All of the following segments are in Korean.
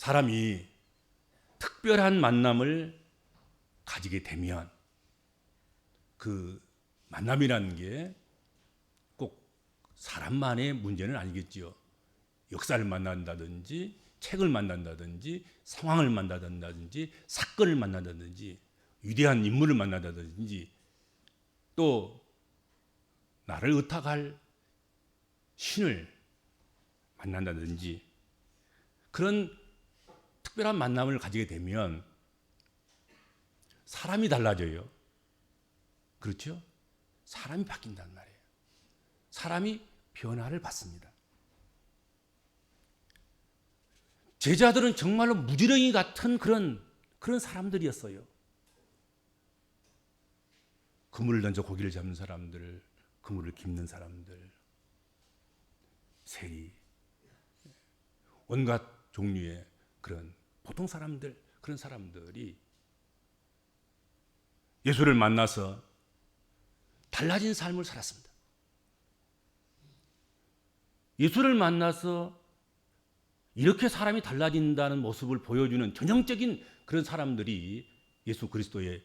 사람이 특별한 만남을 가지게 되면 그 만남이라는 게 꼭 사람만의 문제는 아니겠지요. 역사를 만난다든지 책을 만난다든지 상황을 만난다든지 사건을 만난다든지 위대한 인물을 만난다든지 또 나를 의탁할 신을 만난다든지 그런 특별한 만남을 가지게 되면 사람이 달라져요. 그렇죠? 사람이 바뀐단 말이에요. 사람이 변화를 받습니다. 제자들은 정말로 무지렁이 같은 그런 사람들이었어요. 그물을 던져 고기를 잡는 사람들, 그물을 깁는 사람들, 세리, 온갖 종류의 그런 보통 사람들, 그런 사람들이 예수를 만나서 달라진 삶을 살았습니다. 예수를 만나서 이렇게 사람이 달라진다는 모습을 보여주는 전형적인 그런 사람들이 예수 그리스도의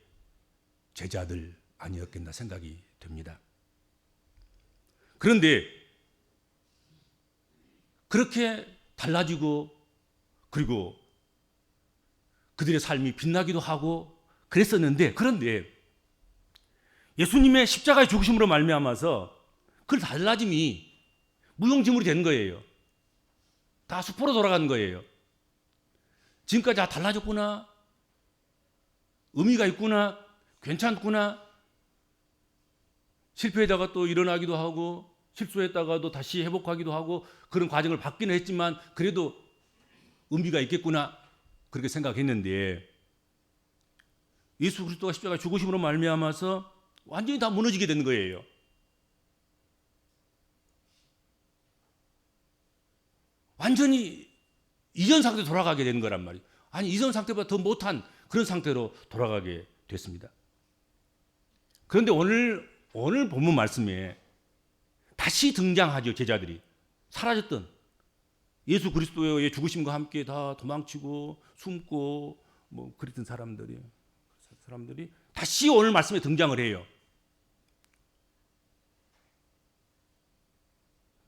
제자들 아니었겠나 생각이 됩니다. 그런데 그렇게 달라지고 그리고 그들의 삶이 빛나기도 하고 그랬었는데 그런데 예수님의 십자가의 죽으심으로 말미암아서 그 달라짐이 무용지물이 된 거예요. 다 수포로 돌아간 거예요. 지금까지 다 달라졌구나. 의미가 있구나. 괜찮구나. 실패했다가 또 일어나기도 하고 실수했다가도 다시 회복하기도 하고 그런 과정을 받기는 했지만 그래도 의미가 있겠구나. 그렇게 생각했는데 예수 그리스도가 십자가 죽으심으로 말미암아서 완전히 다 무너지게 된 거예요. 완전히 이전 상태로 돌아가게 된 거란 말이에요. 아니 이전 상태보다 더 못한 그런 상태로 돌아가게 됐습니다. 그런데 오늘 본문 말씀에 다시 등장하죠. 제자들이 사라졌던 예수 그리스도의 죽으심과 함께 다 도망치고 숨고 뭐 그랬던 사람들이 다시 오늘 말씀에 등장을 해요.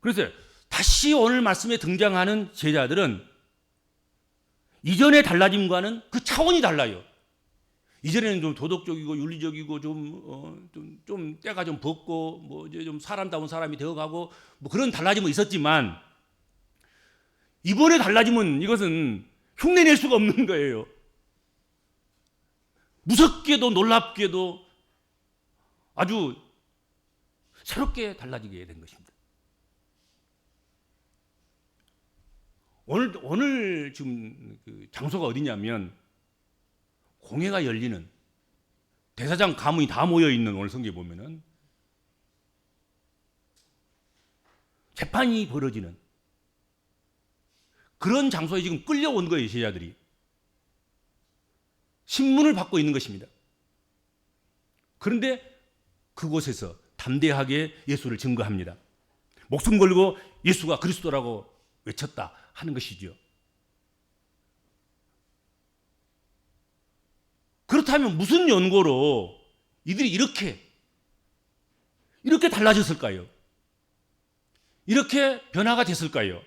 그래서 다시 오늘 말씀에 등장하는 제자들은 이전의 달라짐과는 그 차원이 달라요. 이전에는 좀 도덕적이고 윤리적이고 좀 때가 좀 벗고 뭐 이제 좀 사람다운 사람이 되어가고 뭐 그런 달라짐은 있었지만 이번에 달라짐은 이것은 흉내낼 수가 없는 거예요. 무섭게도 놀랍게도 아주 새롭게 달라지게 된 것입니다. 오늘 지금 그 장소가 어디냐면 공회가 열리는 대사장 가문이 다 모여 있는 오늘 성경에 보면은 재판이 벌어지는 그런 장소에 지금 끌려온 거예요. 제자들이 신문을 받고 있는 것입니다. 그런데 그곳에서 담대하게 예수를 증거합니다. 목숨 걸고 예수가 그리스도라고 외쳤다 하는 것이죠. 그렇다면 무슨 연고로 이들이 이렇게 달라졌을까요? 이렇게 변화가 됐을까요?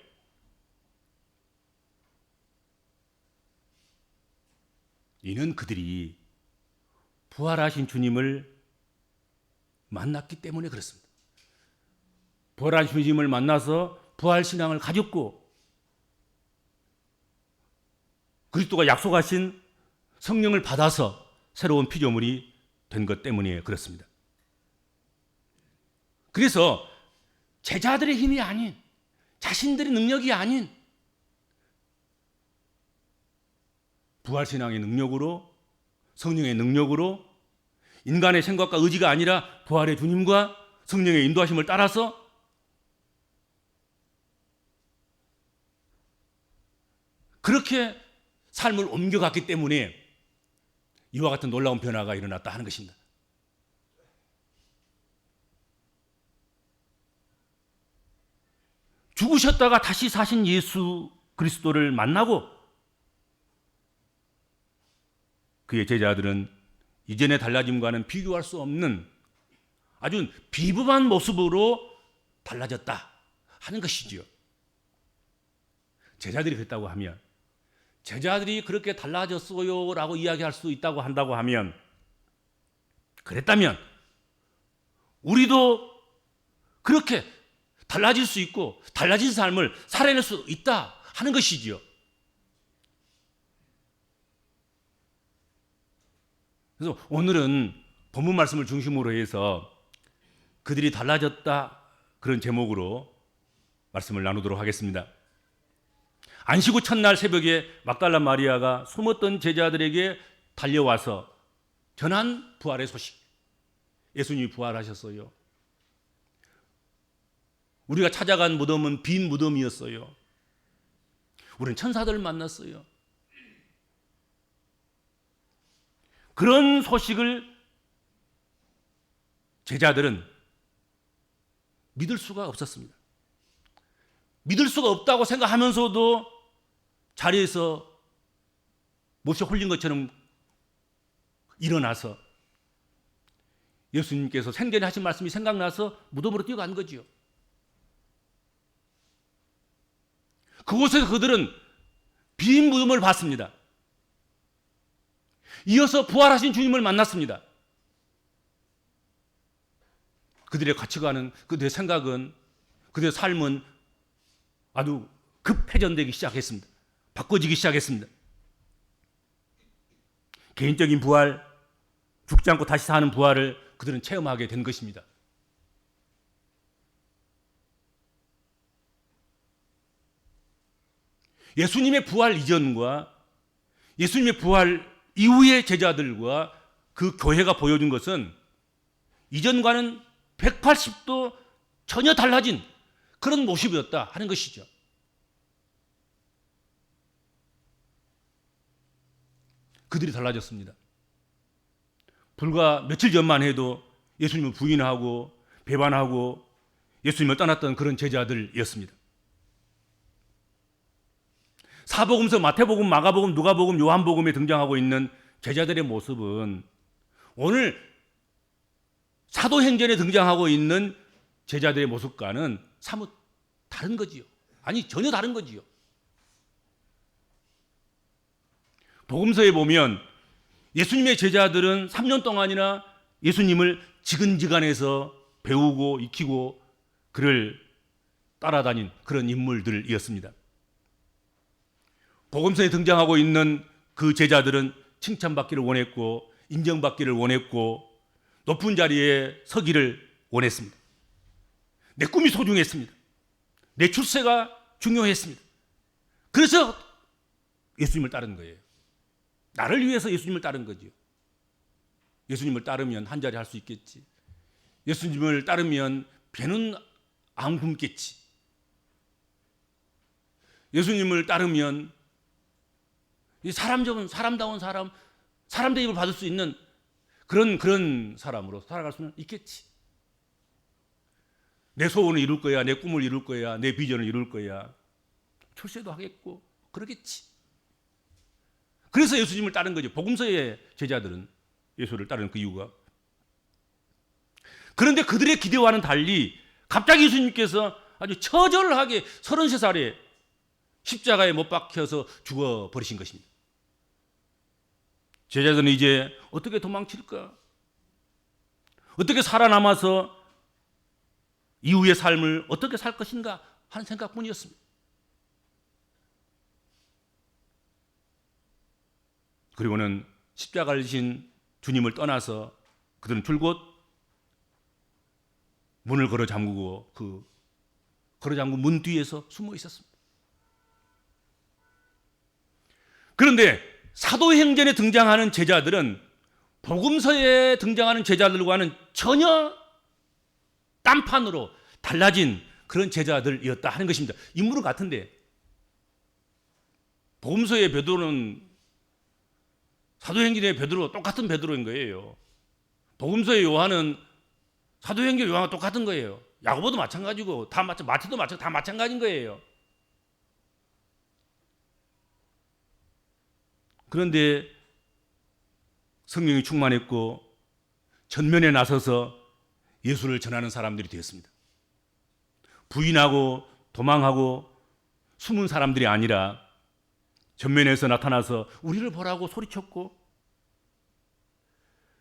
이는 그들이 부활하신 주님을 만났기 때문에 그렇습니다. 부활하신 주님을 만나서 부활신앙을 가졌고 그리스도가 약속하신 성령을 받아서 새로운 피조물이 된 것 때문에 그렇습니다. 그래서 제자들의 힘이 아닌 자신들의 능력이 아닌 부활신앙의 능력으로 성령의 능력으로 인간의 생각과 의지가 아니라 부활의 주님과 성령의 인도하심을 따라서 그렇게 삶을 옮겨갔기 때문에 이와 같은 놀라운 변화가 일어났다 하는 것입니다. 죽으셨다가 다시 사신 예수 그리스도를 만나고 그의 제자들은 이전의 달라짐과는 비교할 수 없는 아주 비범한 모습으로 달라졌다 하는 것이지요. 제자들이 그랬다고 하면, 제자들이 그렇게 달라졌어요 라고 이야기할 수 있다고 한다고 하면, 그랬다면 우리도 그렇게 달라질 수 있고 달라진 삶을 살아낼 수 있다 하는 것이지요. 그래서 오늘은 본문 말씀을 중심으로 해서 그들이 달라졌다 그런 제목으로 말씀을 나누도록 하겠습니다. 안식 후 첫날 새벽에 막달라 마리아가 숨었던 제자들에게 달려와서 전한 부활의 소식. 예수님이 부활하셨어요. 우리가 찾아간 무덤은 빈 무덤이었어요. 우리는 천사들을 만났어요. 그런 소식을 제자들은 믿을 수가 없었습니다. 믿을 수가 없다고 생각하면서도 자리에서 몹시 홀린 것처럼 일어나서 예수님께서 생전에 하신 말씀이 생각나서 무덤으로 뛰어간 거지요. 그곳에서 그들은 빈 무덤을 봤습니다. 이어서 부활하신 주님을 만났습니다. 그들의 가치관은, 그들의 생각은, 그들의 삶은 아주 급회전되기 시작했습니다. 바꿔지기 시작했습니다. 개인적인 부활, 죽지 않고 다시 사는 부활을 그들은 체험하게 된 것입니다. 예수님의 부활 이전과 예수님의 부활 이후의 제자들과 그 교회가 보여준 것은 이전과는 180도 전혀 달라진 그런 모습이었다 하는 것이죠. 그들이 달라졌습니다. 불과 며칠 전만 해도 예수님을 부인하고 배반하고 예수님을 떠났던 그런 제자들이었습니다. 사복음서 마태복음, 마가복음, 누가복음, 요한복음에 등장하고 있는 제자들의 모습은 오늘 사도행전에 등장하고 있는 제자들의 모습과는 사뭇 다른 거지요. 아니, 전혀 다른 거지요. 복음서에 보면 예수님의 제자들은 3년 동안이나 예수님을 지근지간해서 배우고 익히고 그를 따라다닌 그런 인물들이었습니다. 복음서에 등장하고 있는 그 제자들은 칭찬받기를 원했고 인정받기를 원했고 높은 자리에 서기를 원했습니다. 내 꿈이 소중했습니다. 내 출세가 중요했습니다. 그래서 예수님을 따른 거예요. 나를 위해서 예수님을 따른 거죠. 예수님을 따르면 한 자리 할 수 있겠지. 예수님을 따르면 배는 안 굶겠지. 예수님을 따르면 이 사람다운 사람, 사람 대접을 받을 수 있는 그런 사람으로 살아갈 수는 있겠지. 내 소원을 이룰 거야, 내 꿈을 이룰 거야, 내 비전을 이룰 거야. 출세도 하겠고 그러겠지. 그래서 예수님을 따른 거죠. 복음서의 제자들은 예수를 따르는 그 이유가. 그런데 그들의 기대와는 달리 갑자기 예수님께서 아주 처절하게 33살에 십자가에 못 박혀서 죽어버리신 것입니다. 제자들은 이제 어떻게 도망칠까? 어떻게 살아남아서 이후의 삶을 어떻게 살 것인가 하는 생각뿐이었습니다. 그리고는 십자가를 지신 주님을 떠나서 그들은 줄곧 문을 걸어 잠그고 그 걸어 잠근 문 뒤에서 숨어 있었습니다. 그런데 사도행전에 등장하는 제자들은 복음서에 등장하는 제자들과는 전혀 딴판으로 달라진 그런 제자들이었다 하는 것입니다. 인물은 같은데 복음서의 베드로는 사도행전의 베드로 똑같은 베드로인 거예요. 복음서의 요한은 사도행전 요한과 똑같은 거예요. 야고보도 마찬가지고 마태도 마찬가지고 다 마찬가지인 거예요. 그런데 성령이 충만했고 전면에 나서서 예수를 전하는 사람들이 되었습니다. 부인하고 도망하고 숨은 사람들이 아니라 전면에서 나타나서 우리를 보라고 소리쳤고,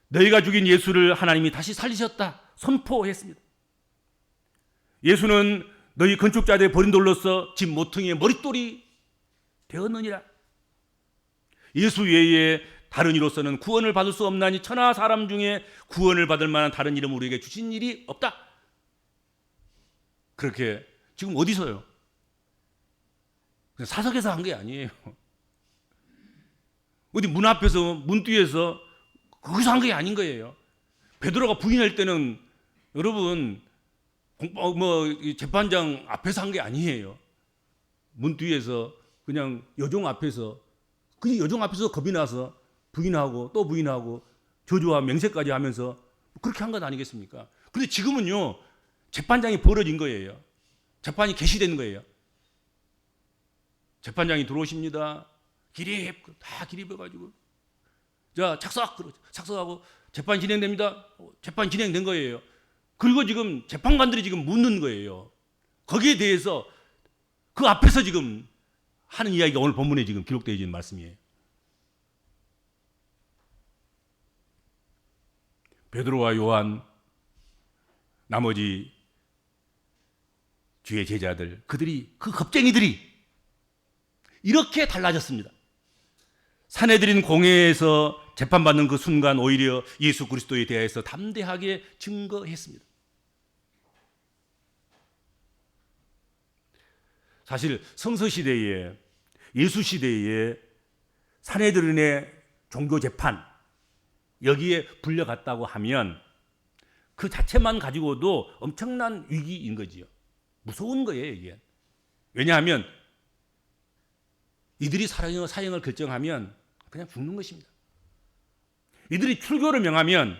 너희가 죽인 예수를 하나님이 다시 살리셨다 선포했습니다. 예수는 너희 건축자들의 버린 돌로서 집 모퉁이의 머릿돌이 되었느니라. 예수 외에 다른 이로서는 구원을 받을 수 없나니 천하 사람 중에 구원을 받을 만한 다른 이름을 우리에게 주신 일이 없다. 그렇게 지금 어디서요? 사석에서 한 게 아니에요. 어디 문 앞에서 문 뒤에서 거기서 한 게 아닌 거예요. 베드로가 부인할 때는 여러분 재판장 앞에서 한 게 아니에요. 문 뒤에서 그냥 여종 앞에서, 그 여종 앞에서 겁이 나서 부인하고 또 부인하고 저주와 맹세까지 하면서 그렇게 한 것 아니겠습니까? 그런데 지금은요, 재판장이 벌어진 거예요. 재판이 개시된 거예요. 재판장이 들어오십니다. 다 기립해가지고 자 착석하고 재판 진행됩니다. 재판 진행된 거예요. 그리고 지금 재판관들이 지금 묻는 거예요. 거기에 대해서 그 앞에서 지금 하는 이야기가 오늘 본문에 지금 기록되어 있는 말씀이에요. 베드로와 요한, 나머지 주의 제자들, 그들이, 그 겁쟁이들이 이렇게 달라졌습니다. 사내들인 공회에서 재판받는 그 순간 오히려 예수 그리스도에 대해서 담대하게 증거했습니다. 사실 성서시대에, 예수시대에 사내들인의 종교재판, 여기에 불려갔다고 하면 그 자체만 가지고도 엄청난 위기인 거지요. 무서운 거예요, 이게. 왜냐하면 이들이 사형을 결정하면 그냥 죽는 것입니다. 이들이 출교를 명하면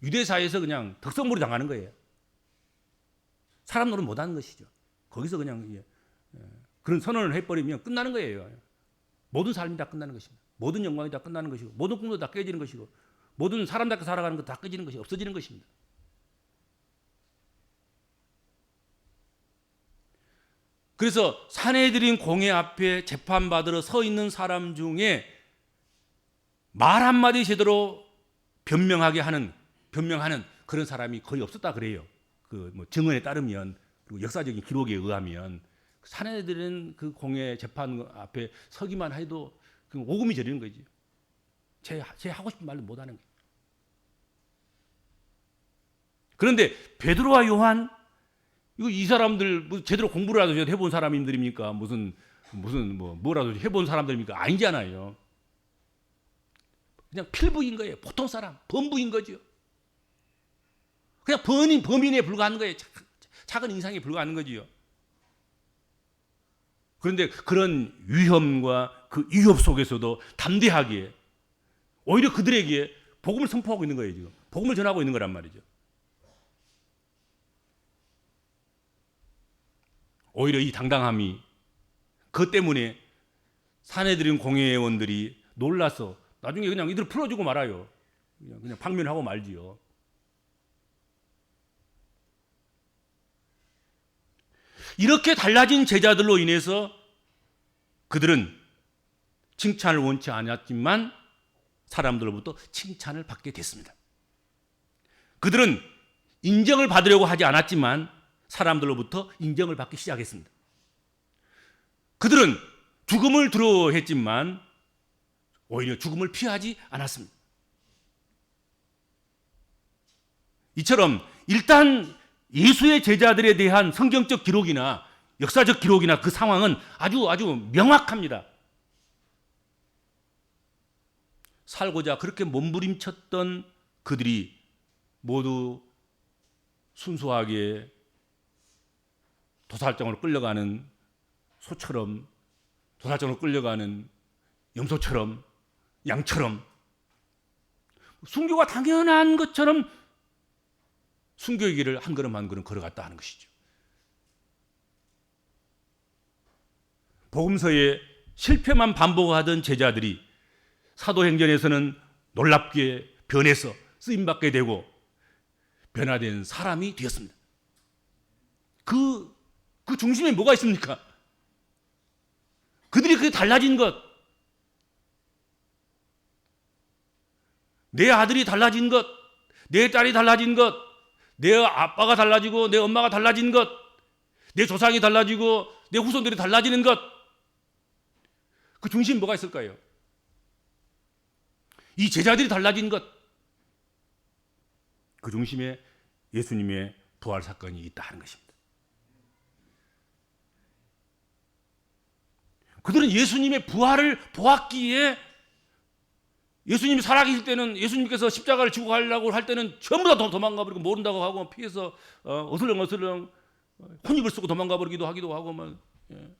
유대사회에서 그냥 덕선물이 당하는 거예요. 사람 노릇 못하는 것이죠. 거기서 그냥 그런 선언을 해버리면 끝나는 거예요. 모든 삶이 다 끝나는 것입니다. 모든 영광이 다 끝나는 것이고, 모든 꿈도 다 깨지는 것이고, 모든 사람답게 살아가는 것 다 깨지는 것이 없어지는 것입니다. 그래서 사내들인 공회 앞에 재판받으러 서 있는 사람 중에 말 한마디 제대로 변명하는 그런 사람이 거의 없었다 그래요. 그 증언에 따르면, 그리고 역사적인 기록에 의하면 사내들은 그 공회 재판 앞에 서기만 해도 그 오금이 저리는 거지. 제 하고 싶은 말도 못 하는 거예요. 그런데 베드로와 요한, 이 사람들 제대로 공부라도 해본 사람들입니까? 뭐라도 해본 사람들입니까? 아니잖아요. 그냥 필부인 거예요. 보통 사람, 범부인 거죠. 그냥 범인에 불과한 거예요. 작은 인상에 불과한 거지요. 그런데 그런 위험과 그 위협 속에서도 담대하게 오히려 그들에게 복음을 선포하고 있는 거예요. 지금 복음을 전하고 있는 거란 말이죠. 오히려 이 당당함이, 그것 때문에 사내들인 공회원들이 놀라서 나중에 그냥 이들을 풀어주고 말아요. 그냥 방면하고 말지요. 이렇게 달라진 제자들로 인해서 그들은 칭찬을 원치 않았지만 사람들로부터 칭찬을 받게 됐습니다. 그들은 인정을 받으려고 하지 않았지만 사람들로부터 인정을 받기 시작했습니다. 그들은 죽음을 두려워했지만 오히려 죽음을 피하지 않았습니다. 이처럼 일단 예수의 제자들에 대한 성경적 기록이나 역사적 기록이나 그 상황은 아주 명확합니다. 살고자 그렇게 몸부림쳤던 그들이 모두 순수하게 도살장으로 끌려가는 소처럼, 도살장으로 끌려가는 염소처럼, 양처럼 순교가 당연한 것처럼 순교의 길을 한 걸음 한 걸음 걸어갔다 하는 것이죠. 복음서에 실패만 반복하던 제자들이 사도행전에서는 놀랍게 변해서 쓰임받게 되고 변화된 사람이 되었습니다. 그 중심에 뭐가 있습니까? 그들이 그게 달라진 것, 내 아들이 달라진 것, 내 딸이 달라진 것, 내 아빠가 달라지고 내 엄마가 달라진 것, 내 조상이 달라지고 내 후손들이 달라지는 것, 그 중심에 뭐가 있을까요? 이 제자들이 달라진 것, 그 중심에 예수님의 부활 사건이 있다 하는 것입니다. 그들은 예수님의 부활을 보았기에 예수님이 살아계실 때는 예수님께서 십자가를 지고 가려고 할 때는 전부 다 도망가 버리고 모른다고 하고 피해서 어슬렁어슬렁 혼입을 쓰고 도망가 버리기도 하기도 하고 막, 예.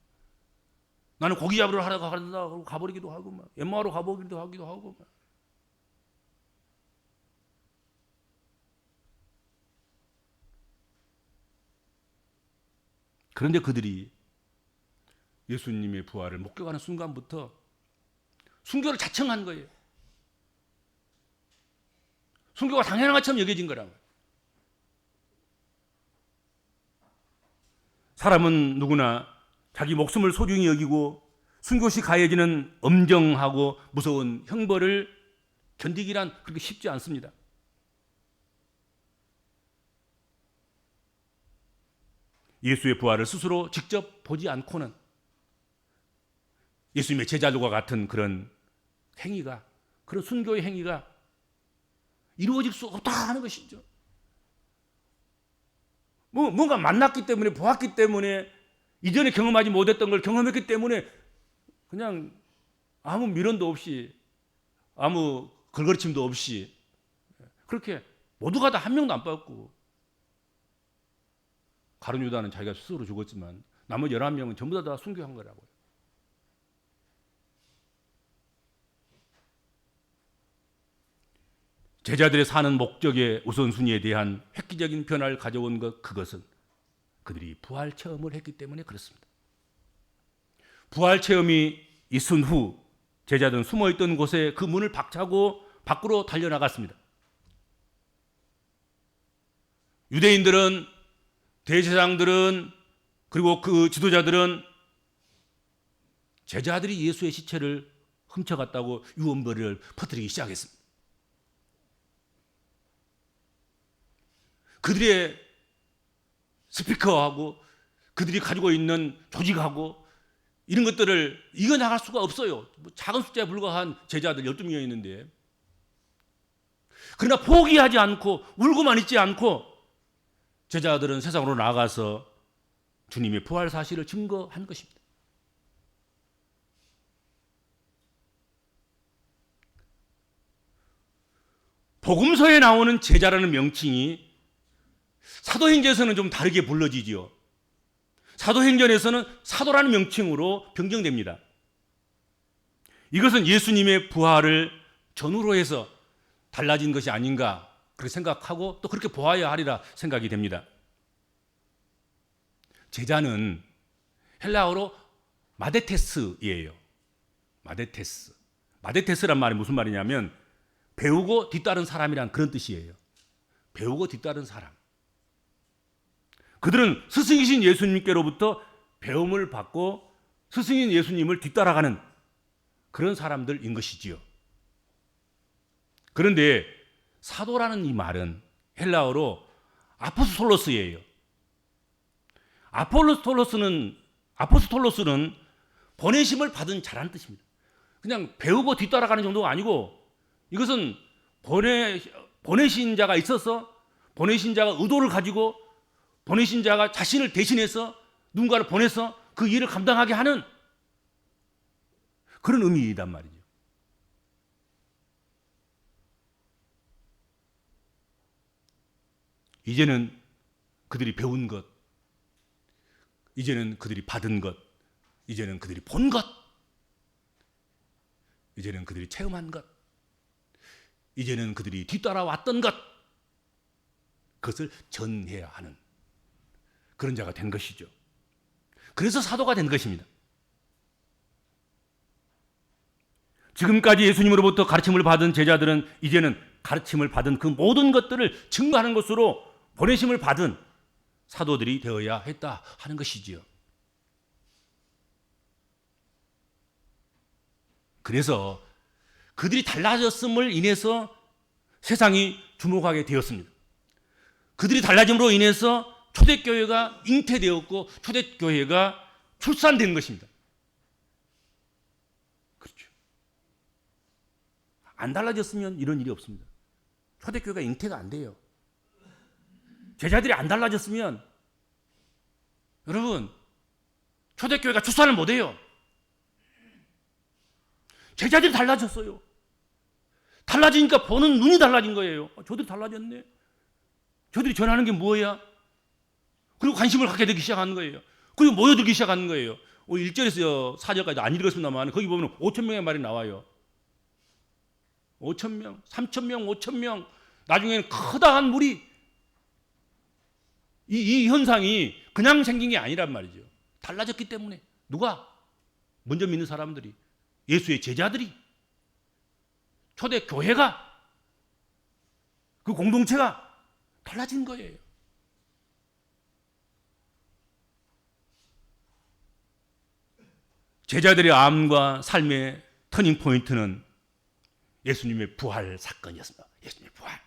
나는 고기 잡으러 하러 간다 가버리기도 하고 막 엠마오로 가보기도 하기도 하고 막. 그런데 그들이 예수님의 부활을 목격하는 순간부터 순교를 자청한 거예요. 순교가 당연한 것처럼 여겨진 거라고. 사람은 누구나 자기 목숨을 소중히 여기고 순교 시 가해지는 엄정하고 무서운 형벌을 견디기란 그렇게 쉽지 않습니다. 예수의 부활을 스스로 직접 보지 않고는 예수님의 제자들과 같은 그런 행위가, 그런 순교의 행위가 이루어질 수 없다 하는 것이죠. 뭔가 만났기 때문에, 보았기 때문에, 이전에 경험하지 못했던 걸 경험했기 때문에 그냥 아무 미련도 없이, 아무 걸거침도 없이 그렇게 모두가 다 한 명도 안 빠졌고, 가룟 유다는 자기가 스스로 죽었지만 나머지 11명은 전부 다 순교한 거라고요. 제자들의 사는 목적의 우선순위에 대한 획기적인 변화를 가져온 것, 그것은 그들이 부활 체험을 했기 때문에 그렇습니다. 부활 체험이 있은 후 제자들은 숨어있던 곳에 그 문을 박차고 밖으로 달려나갔습니다. 유대인들은, 대제사장들은, 그리고 그 지도자들은 제자들이 예수의 시체를 훔쳐갔다고 유언비어를 퍼뜨리기 시작했습니다. 그들의 스피커하고 그들이 가지고 있는 조직하고 이런 것들을 이겨나갈 수가 없어요. 작은 숫자에 불과한 제자들 12명이 있는데, 그러나 포기하지 않고 울고만 있지 않고 제자들은 세상으로 나가서 주님의 부활 사실을 증거한 것입니다. 복음서에 나오는 제자라는 명칭이 사도행전에서는 좀 다르게 불러지지요. 사도행전에서는 사도라는 명칭으로 변경됩니다. 이것은 예수님의 부활을 전후로 해서 달라진 것이 아닌가 그렇게 생각하고 또 그렇게 보아야 하리라 생각이 됩니다. 제자는 헬라어로 마데테스예요. 마데테스. 마데테스란 말이 무슨 말이냐면 배우고 뒤따른 사람이란 그런 뜻이에요. 배우고 뒤따른 사람. 그들은 스승이신 예수님께로부터 배움을 받고 스승인 예수님을 뒤따라가는 그런 사람들인 것이지요. 그런데 사도라는 이 말은 헬라어로 아포스톨로스예요. 아포스톨로스는 보내심을 받은 자라는 뜻입니다. 그냥 배우고 뒤따라가는 정도가 아니고, 이것은 보내신 자가 있어서 보내신 자가 의도를 가지고 보내신 자가 자신을 대신해서 누군가를 보내서 그 일을 감당하게 하는 그런 의미이단 말이죠. 이제는 그들이 배운 것, 이제는 그들이 받은 것, 이제는 그들이 본 것, 이제는 그들이 체험한 것, 이제는 그들이 뒤따라왔던 것, 그것을 전해야 하는 그런 자가 된 것이죠. 그래서 사도가 된 것입니다. 지금까지 예수님으로부터 가르침을 받은 제자들은 이제는 가르침을 받은 그 모든 것들을 증거하는 것으로 보내심을 받은 사도들이 되어야 했다 하는 것이지요. 그래서 그들이 달라졌음을 인해서 세상이 주목하게 되었습니다. 그들이 달라짐으로 인해서 초대교회가 잉태되었고 초대교회가 출산된 것입니다. 그렇죠. 안 달라졌으면 이런 일이 없습니다. 초대교회가 잉태가 안 돼요. 제자들이 안 달라졌으면 여러분 초대교회가 출산을 못 해요. 제자들이 달라졌어요. 달라지니까 보는 눈이 달라진 거예요. 저들이 달라졌네. 저들이 전하는 게 뭐야? 그리고 관심을 갖게 되기 시작하는 거예요. 그리고 모여들기 시작하는 거예요. 1절에서 4절까지 안 읽었습니다만 거기 보면 5천 명의 말이 나와요. 5천 명, 3천 명, 5천 명. 나중에는 커다란 무리. 이 현상이 그냥 생긴 게 아니란 말이죠. 달라졌기 때문에. 누가? 먼저 믿는 사람들이. 예수의 제자들이. 초대교회가. 그 공동체가 달라진 거예요. 제자들의 암과 삶의 터닝 포인트는 예수님의 부활 사건이었습니다. 예수님의 부활.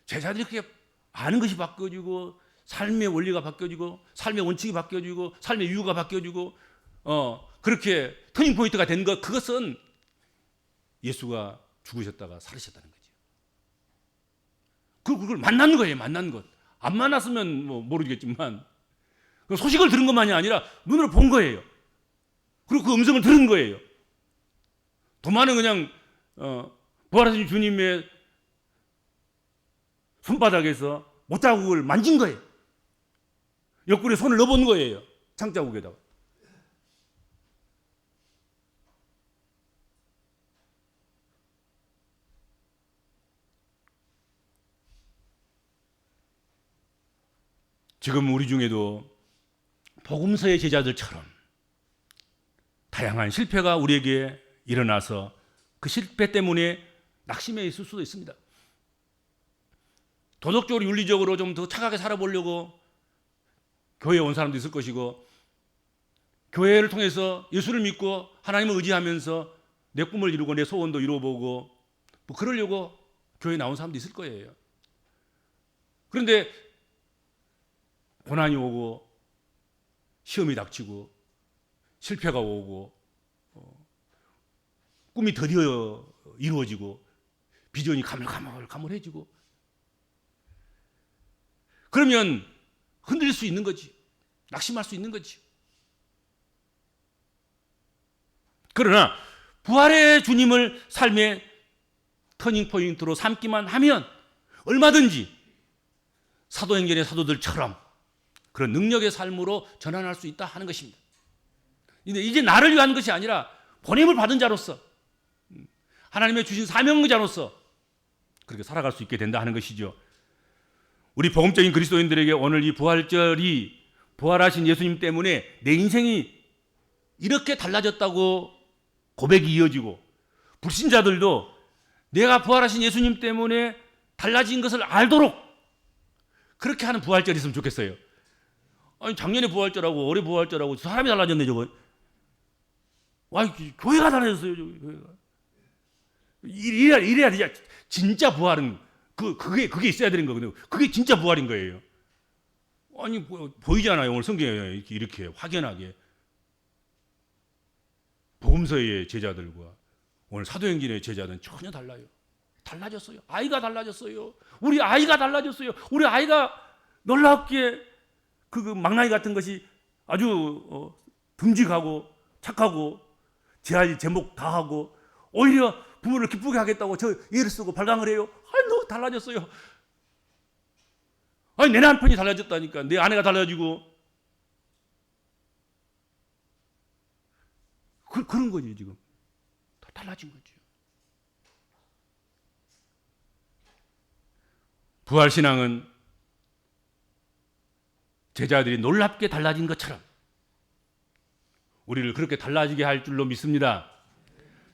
제자들이 그렇게 아는 것이 바뀌어지고 삶의 원리가 바뀌어지고 삶의 원칙이 바뀌어지고 삶의 이유가 바뀌어지고 그렇게 터닝 포인트가 된 것, 그것은 예수가 죽으셨다가 살으셨다는 거죠. 그걸 만난 거예요. 만난 것. 안 만났으면 뭐 모르겠지만 소식을 들은 것만이 아니라 눈으로 본 거예요. 그리고 그 음성을 들은 거예요. 도마는 그냥 부활하신 주님의 손바닥에서 못자국을 만진 거예요. 옆구리에 손을 넣어본 거예요. 창자국에다가. 지금 우리 중에도 복음서의 제자들처럼 다양한 실패가 우리에게 일어나서 그 실패 때문에 낙심해 있을 수도 있습니다. 도덕적으로 윤리적으로 좀 더 착하게 살아보려고 교회에 온 사람도 있을 것이고 교회를 통해서 예수를 믿고 하나님을 의지하면서 내 꿈을 이루고 내 소원도 이루어보고 뭐 그러려고 교회에 나온 사람도 있을 거예요. 그런데 고난이 오고 시험이 닥치고 실패가 오고 꿈이 드디어 이루어지고 비전이 가물가물해지고 그러면 흔들릴 수 있는 거지. 낙심할 수 있는 거지. 그러나 부활의 주님을 삶의 터닝포인트로 삼기만 하면 얼마든지 사도행전의 사도들처럼 그런 능력의 삶으로 전환할 수 있다 하는 것입니다. 근데 이제 나를 위한 것이 아니라 보냄을 받은 자로서 하나님의 주신 사명자로서 그렇게 살아갈 수 있게 된다 하는 것이죠. 우리 복음적인 그리스도인들에게 오늘 이 부활절이 부활하신 예수님 때문에 내 인생이 이렇게 달라졌다고 고백이 이어지고 불신자들도 내가 부활하신 예수님 때문에 달라진 것을 알도록 그렇게 하는 부활절이 있으면 좋겠어요. 아니 작년에 부활절하고 올해 부활절하고 사람이 달라졌네 저거. 와 교회가 달라졌어요. 교회가. 이래야 되지. 진짜 부활은 그게 있어야 되는 거거든요. 그게 진짜 부활인 거예요. 아니 보이잖아요. 오늘 성경에 이렇게 확연하게 복음서의 제자들과 오늘 사도행전의 제자들은 전혀 달라요. 달라졌어요. 아이가 달라졌어요. 우리 아이가 달라졌어요. 우리 아이가 놀랍게 그 망나니 같은 것이 아주 듬직하고 착하고 제 아이 제목 다 하고 오히려 부모를 기쁘게 하겠다고 저 애를 쓰고 발광을 해요. 너무 달라졌어요. 아니 내 남편이 달라졌다니까. 내 아내가 달라지고 그런 거지 지금. 다 달라진 거죠. 부활신앙은 제자들이 놀랍게 달라진 것처럼 우리를 그렇게 달라지게 할 줄로 믿습니다.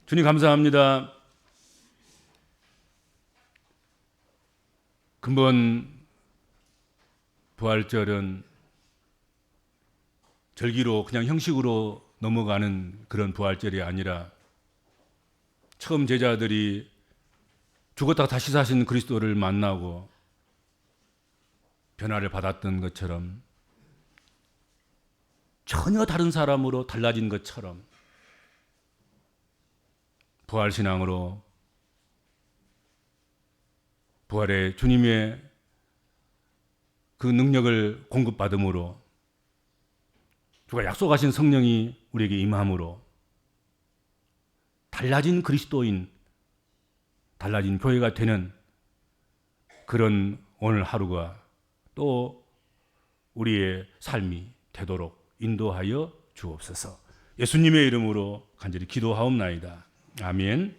주님 감사합니다. 근본 부활절은 절기로 그냥 형식으로 넘어가는 그런 부활절이 아니라 처음 제자들이 죽었다가 다시 사신 그리스도를 만나고 변화를 받았던 것처럼 전혀 다른 사람으로 달라진 것처럼 부활신앙으로 부활의 주님의 그 능력을 공급받음으로 주가 약속하신 성령이 우리에게 임함으로 달라진 그리스도인, 달라진 교회가 되는 그런 오늘 하루가 또 우리의 삶이 되도록 인도하여 주옵소서. 예수님의 이름으로 간절히 기도하옵나이다. 아멘.